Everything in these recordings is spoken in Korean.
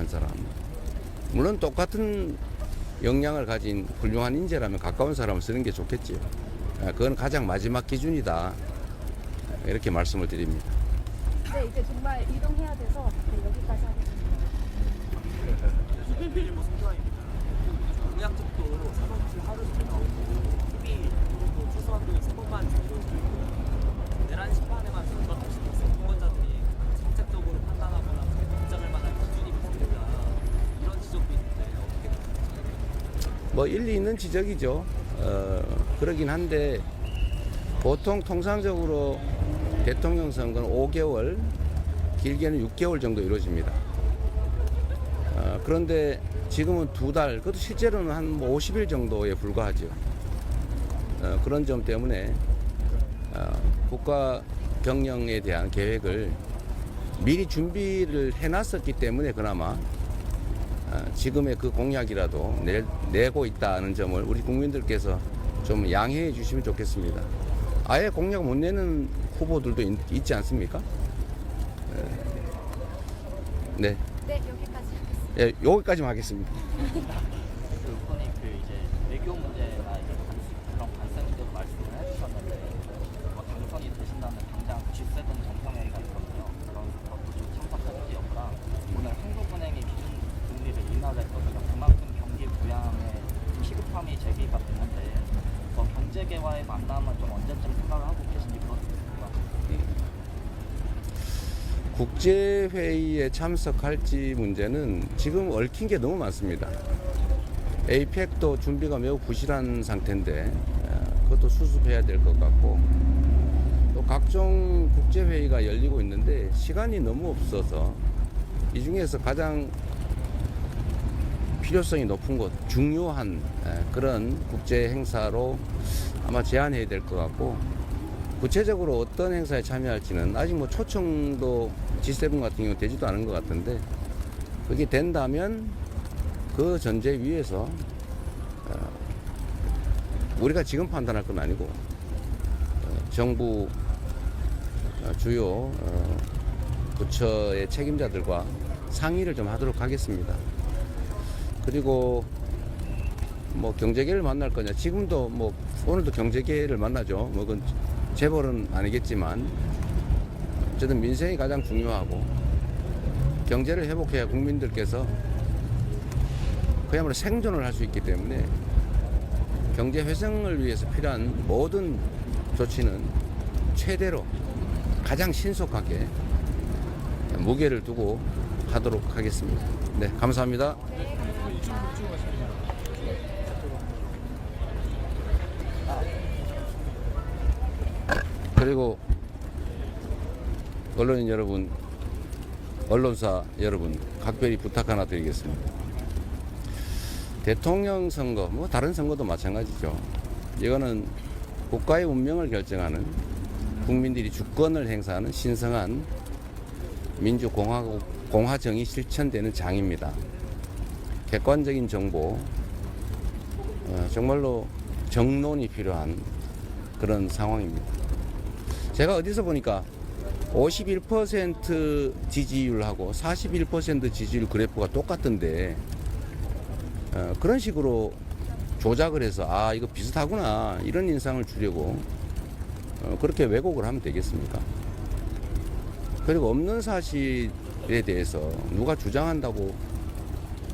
한 사람, 물론 똑같은 역량을 가진 훌륭한 인재라면 가까운 사람을 쓰는 게 좋겠지요. 그건 가장 마지막 기준이다, 이렇게 말씀을 드립니다. 네, 이제 정말 이동해야 돼서 네, 여기까지 하겠습니다. 일부 소장입니다. 공약집도 4번주 하루 종일 나오고 협의도 최소한도 3번만 주고 내란 심판에만 들어가 없으면서 유권자들이 정책적으로 판단하거나 결정할 만한 기준이 없습니다. 이런 지적도 있는데 어떻게 보세요? 뭐 일리 있는 지적이죠. 그러긴 한데 보통 통상적으로 대통령 선거는 5개월, 길게는 6개월 정도 이루어집니다. 그런데 지금은 2달, 그것도 실제로는 한 50일 정도에 불과하죠. 그런 점 때문에 국가 경영에 대한 계획을 미리 준비를 해놨었기 때문에 그나마 지금의 그 공약이라도 내고 있다는 점을 우리 국민들께서 좀 양해해 주시면 좋겠습니다. 아예 공약 못 내는 후보들도 있지 않습니까? 네. 네, 여기까지 하겠습니다. 예, 여기까지만 하겠습니다. 그 후보님 이제 외교 문제나 이제 그런 관세 문제도 말씀을 해주셨는데 뭐 당선이 되신다면 당장 G7 정상회의가 있거든요. 그런 것도 좀 참석하실지 여부랑 오늘 한국은행이 기준 금리를 인하할 거니까 그만큼 경기 부양에 좀 시급함이 제기가 됐는데 경제 개화의 만남은 좀 언제쯤 생각을 하고 계신지 그렇습니다. 국제회의에 참석할지 문제는 지금 얽힌 게 너무 많습니다. APEC도 준비가 매우 부실한 상태인데 그것도 수습해야 될 것 같고, 또 각종 국제회의가 열리고 있는데 시간이 너무 없어서 이 중에서 가장 필요성이 높은 곳, 중요한 그런 국제 행사로 아마 제안해야 될 것 같고, 구체적으로 어떤 행사에 참여할지는 아직 뭐 초청도 G7 같은 경우 되지도 않은 것 같은데, 그게 된다면 그 전제 위에서 우리가 지금 판단할 건 아니고 정부 주요 부처의 책임자들과 상의를 좀 하도록 하겠습니다. 그리고 뭐 경제계를 만날 거냐, 지금도 뭐 오늘도 경제계를 만나죠. 뭐 그건 재벌은 아니겠지만 어쨌든 민생이 가장 중요하고, 경제를 회복해야 국민들께서 그야말로 생존을 할 수 있기 때문에 경제 회생을 위해서 필요한 모든 조치는 최대로 가장 신속하게 무게를 두고 하도록 하겠습니다. 네, 감사합니다. 네, 감사합니다. 그리고 언론인 여러분, 언론사 여러분, 각별히 부탁 하나 드리겠습니다. 대통령 선거, 뭐 다른 선거도 마찬가지죠. 이거는 국가의 운명을 결정하는, 국민들이 주권을 행사하는 신성한 민주공화정이 실천되는 장입니다. 객관적인 정보, 정말로 정론이 필요한 그런 상황입니다. 제가 어디서 보니까 51% 지지율하고 41% 지지율 그래프가 똑같던데, 그런 식으로 조작을 해서 아 이거 비슷하구나 이런 인상을 주려고 그렇게 왜곡을 하면 되겠습니까? 그리고 없는 사실에 대해서 누가 주장한다고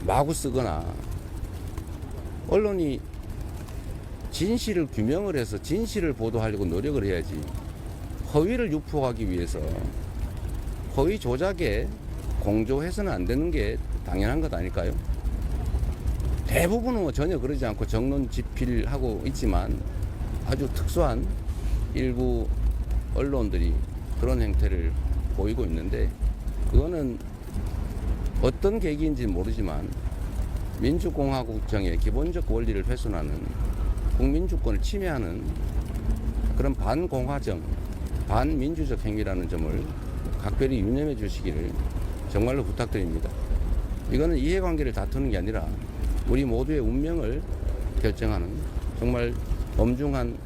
마구 쓰거나, 언론이 진실을 규명을 해서 진실을 보도하려고 노력을 해야지, 허위를 유포하기 위해서 허위 조작에 공조해서는 안 되는 게 당연한 것 아닐까요? 대부분은 뭐 전혀 그러지 않고 정론 집필하고 있지만 아주 특수한 일부 언론들이 그런 행태를 보이고 있는데, 그거는 어떤 계기인지 모르지만 민주공화국정의 기본적 원리를 훼손하는, 국민주권을 침해하는 그런 반공화정, 반민주적 행위라는 점을 각별히 유념해 주시기를 정말로 부탁드립니다. 이거는 이해관계를 다투는 게 아니라 우리 모두의 운명을 결정하는 정말 엄중한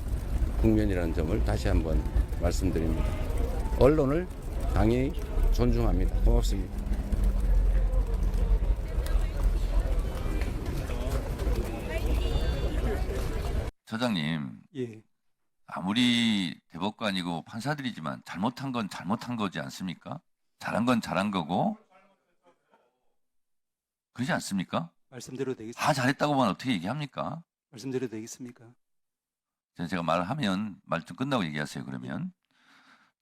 국면이라는 점을 다시 한번 말씀드립니다. 언론을 당연히 존중합니다. 고맙습니다. 처장님, 예, 아무리 대법관이고 판사들이지만 잘못한 건 잘못한 거지 않습니까? 잘한 건 잘한 거고, 그러지 않습니까? 말씀대로 되겠습니까? 다 잘했다고만 어떻게 얘기합니까? 말씀대로 되겠습니까? 제가 말하면 말 좀 끝나고 얘기하세요, 그러면.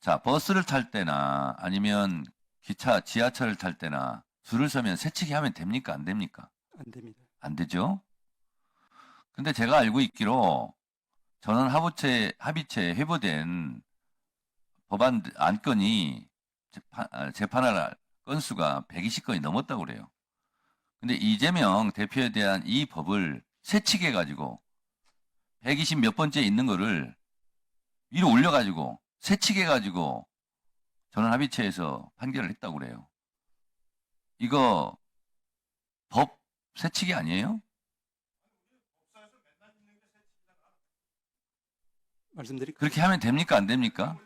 자, 버스를 탈 때나 아니면 기차, 지하철을 탈 때나 줄을 서면 새치기 하면 됩니까? 안 됩니까? 안 됩니다. 안 되죠? 근데 제가 알고 있기로 전원 합의체 회부된 법안 안건이 재판할 건수가 120건이 넘었다고 그래요. 근데 이재명 대표에 대한 이 법을 새치기 해가지고 120 몇 번째 있는 거를 위로 올려가지고 새치기 해가지고 전원 합의체에서 판결을 했다고 그래요. 이거 법 새치기 아니에요? 말씀드릴까요? 그렇게 하면 됩니까? 안 됩니까?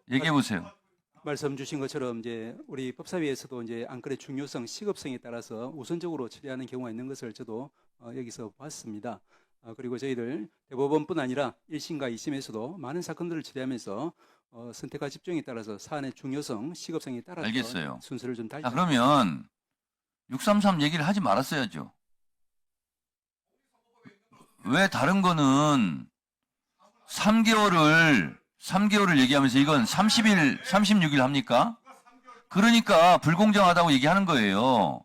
얘기해 보세요. 말씀 주신 것처럼 이제 우리 법사위에서도 이제 안건의 중요성, 시급성에 따라서 우선적으로 처리하는 경우가 있는 것을 저도 여기서 봤습니다. 그리고 저희들 대법원뿐 아니라 1심과 2심에서도 많은 사건들을 처리하면서 선택과 집중에 따라서 사안의 중요성, 시급성에 따라서 알겠어요. 순서를 좀 달리. 자, 그러면 633 얘기를 하지 말았어야죠. 왜 다른 거는 3개월을 얘기하면서 이건 30일, 36일 합니까? 그러니까 불공정하다고 얘기하는 거예요.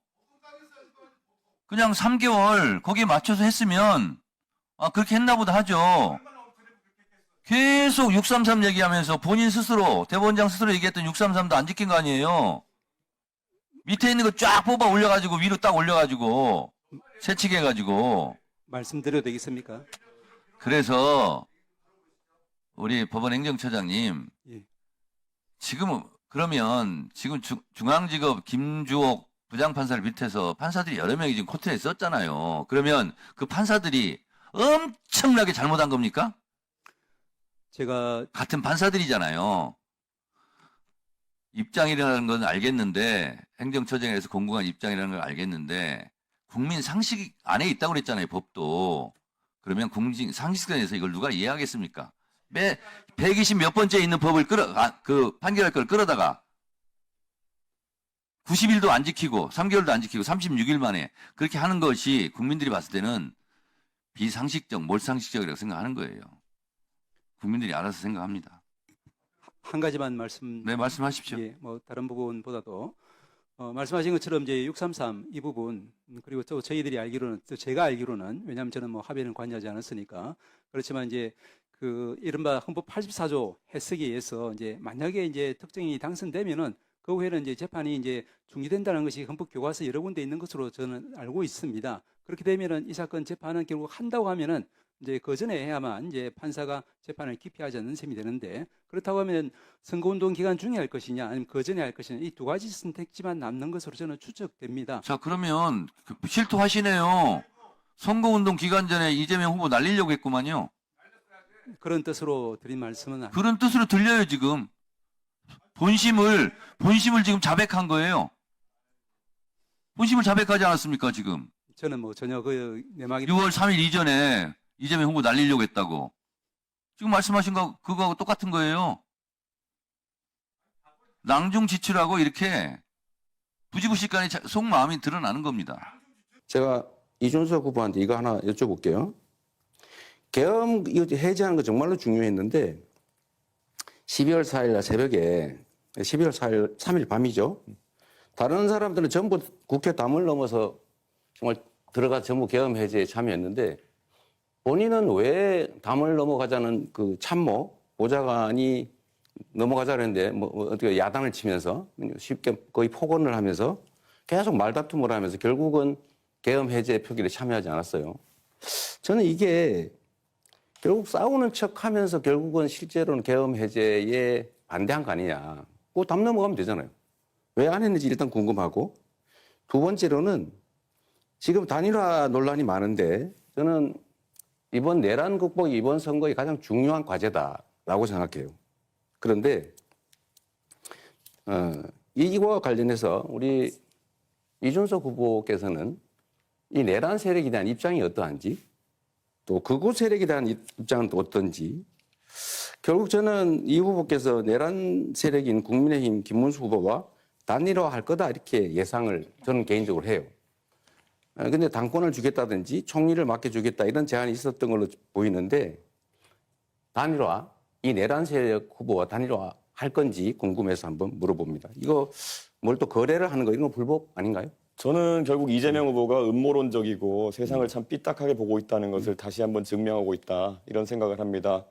그냥 3개월 거기에 맞춰서 했으면 그렇게 했나 보다 하죠. 계속 633 얘기하면서 본인 스스로, 대법원장 스스로 얘기했던 633도 안 지킨 거 아니에요. 밑에 있는 거 쫙 뽑아 올려가지고 위로 딱 올려가지고 새치기 해가지고. 말씀드려도 되겠습니까? 그래서 우리 법원 행정처장님, 예. 그러면 지금 중앙지법 김주옥 부장판사를 비롯해서 판사들이 여러 명이 지금 코트에 썼잖아요. 그러면 그 판사들이 엄청나게 잘못한 겁니까? 제가 같은 판사들이잖아요. 입장이라는 건 알겠는데, 행정처장에서 공공한 입장이라는 걸 알겠는데, 국민 상식 안에 있다고 그랬잖아요, 법도. 그러면 상식선에서 이걸 누가 이해하겠습니까? 120 몇 번째 있는 법을 판결할 걸 끌어다가 90일도 안 지키고 3개월도 안 지키고 36일 만에 그렇게 하는 것이 국민들이 봤을 때는 비상식적, 몰상식적이라고 생각하는 거예요. 국민들이 알아서 생각합니다. 한 가지만 네, 말씀하십시오. 예, 뭐 다른 부분보다도 말씀하신 것처럼 이제 633 이 부분 그리고 또 저희들이 알기로는 또 제가 알기로는 왜냐하면 저는 뭐 합의는 관여하지 않았으니까 그렇지만 이제 그 이른바 헌법 84조 해석에 의해서 이제 만약에 이제 특정인이 당선되면은 그 후에는 이제 재판이 이제 중지된다는 것이 헌법 교과서 여러 군데 있는 것으로 저는 알고 있습니다. 그렇게 되면은 이 사건 재판은 결국 한다고 하면은 이제 그 전에 해야만 이제 판사가 재판을 기피하지 않는 셈이 되는데 그렇다고 하면 선거운동 기간 중에 할 것이냐 아니면 그 전에 할 것이냐 이 두 가지 선택지만 남는 것으로 저는 추측됩니다. 자, 그러면 실토하시네요. 선거운동 기간 전에 이재명 후보 날리려고 했구만요. 그런 뜻으로 드린 말씀은 아닙니다. 그런 뜻으로 들려요, 지금. 본심을 지금 자백한 거예요. 본심을 자백하지 않았습니까, 지금? 저는 뭐 전혀 그 내막이 6월 3일 이전에 이재명 후보 날리려고 했다고. 지금 말씀하신 거, 그거하고 똑같은 거예요. 낭중지출하고 이렇게 부지불식간에 속마음이 드러나는 겁니다. 제가 이준석 후보한테 이거 하나 여쭤볼게요. 계엄 이거 해제하는 거 정말로 중요했는데 12월 4일 날 새벽에 12월 4일 3일 밤이죠. 다른 사람들은 전부 국회 담을 넘어서 정말 들어가 전부 계엄 해제에 참여했는데 본인은 왜 담을 넘어가자는 그 참모 보좌관이 넘어가자고 했는데 뭐 어떻게 야단을 치면서 쉽게 거의 폭언을 하면서 계속 말다툼을 하면서 결국은 계엄 해제 표결에 참여하지 않았어요. 저는 이게 결국 싸우는 척 하면서 결국은 실제로는 계엄 해제에 반대한 거 아니냐. 그거 담 넘어가면 되잖아요. 왜 안 했는지 일단 궁금하고. 두 번째로는 지금 단일화 논란이 많은데 저는 이번 내란 극복이 이번 선거의 가장 중요한 과제다라고 생각해요. 그런데 이와 관련해서 우리 이준석 후보께서는 이 내란 세력에 대한 입장이 어떠한지 또 극우 세력에 대한 입장은 또 어떤지. 결국 저는 이 후보께서 내란 세력인 국민의힘 김문수 후보와 단일화할 거다 이렇게 예상을 저는 개인적으로 해요. 근데 당권을 주겠다든지 총리를 맡겨주겠다 이런 제안이 있었던 걸로 보이는데 단일화, 이 내란 세력 후보와 단일화 할 건지 궁금해서 한번 물어봅니다. 이거 뭘 또 거래를 하는 거 이런 거 불법 아닌가요? 저는 결국 이재명 후보가 음모론적이고 세상을 참 삐딱하게 보고 있다는 것을 다시 한번 증명하고 있다 이런 생각을 합니다.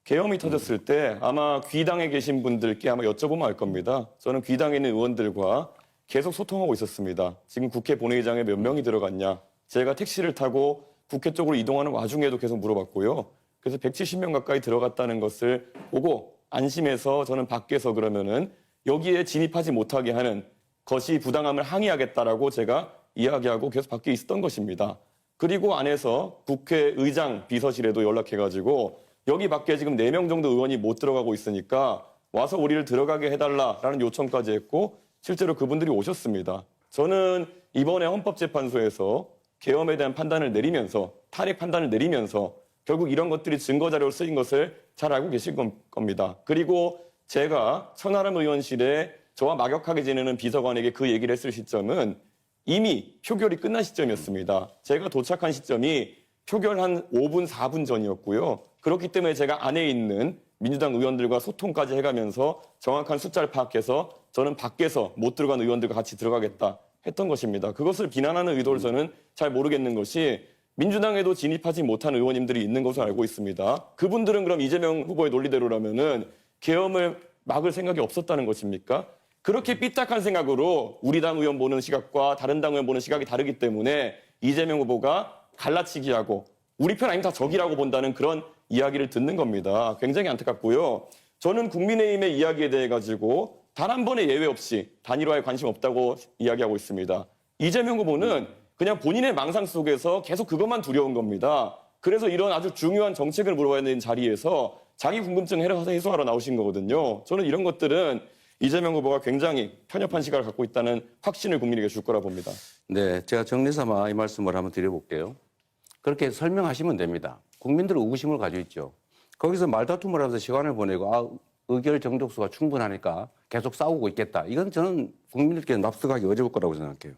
계엄이 터졌을 때 아마 귀당에 계신 분들께 아마 여쭤보면 알 겁니다. 저는 귀당에 있는 의원들과 계속 소통하고 있었습니다. 지금 국회 본회의장에 몇 명이 들어갔냐. 제가 택시를 타고 국회 쪽으로 이동하는 와중에도 계속 물어봤고요. 그래서 170명 가까이 들어갔다는 것을 보고 안심해서 저는 밖에서 그러면은 여기에 진입하지 못하게 하는 것이 부당함을 항의하겠다라고 제가 이야기하고 계속 밖에 있었던 것입니다. 그리고 안에서 국회의장 비서실에도 연락해가지고 여기 밖에 지금 4명 정도 의원이 못 들어가고 있으니까 와서 우리를 들어가게 해달라라는 요청까지 했고 실제로 그분들이 오셨습니다. 저는 이번에 헌법재판소에서 계엄에 대한 판단을 내리면서 탄핵 판단을 내리면서 결국 이런 것들이 증거자료로 쓰인 것을 잘 알고 계실 겁니다. 그리고 제가 천하람 의원실에 저와 막역하게 지내는 비서관에게 그 얘기를 했을 시점은 이미 표결이 끝난 시점이었습니다. 제가 도착한 시점이 표결 한 5분, 4분 전이었고요. 그렇기 때문에 제가 안에 있는 민주당 의원들과 소통까지 해가면서 정확한 숫자를 파악해서 저는 밖에서 못 들어간 의원들과 같이 들어가겠다 했던 것입니다. 그것을 비난하는 의도를 저는 잘 모르겠는 것이 민주당에도 진입하지 못한 의원님들이 있는 것으로 알고 있습니다. 그분들은 그럼 이재명 후보의 논리대로라면은 계엄을 막을 생각이 없었다는 것입니까? 그렇게 삐딱한 생각으로 우리 당 의원 보는 시각과 다른 당 의원 보는 시각이 다르기 때문에 이재명 후보가 갈라치기하고 우리 편 아니면 다 적이라고 본다는 그런 이야기를 듣는 겁니다. 굉장히 안타깝고요. 저는 국민의힘의 이야기에 대해 가지고 단 한 번의 예외 없이 단일화에 관심 없다고 이야기하고 있습니다. 이재명 후보는 그냥 본인의 망상 속에서 계속 그것만 두려운 겁니다. 그래서 이런 아주 중요한 정책을 물어봐야 되는 자리에서 자기 궁금증 해소하러 나오신 거거든요. 저는 이런 것들은 이재명 후보가 굉장히 편협한 시각을 갖고 있다는 확신을 국민에게 줄 거라 봅니다. 네, 제가 정리삼아 이 말씀을 한번 드려볼게요. 그렇게 설명하시면 됩니다. 국민들은 의구심을 가지고 있죠. 거기서 말다툼을 하면서 시간을 보내고 의결 정족수가 충분하니까 계속 싸우고 있겠다. 이건 저는 국민들께 납득하기 어려울 거라고 생각해요.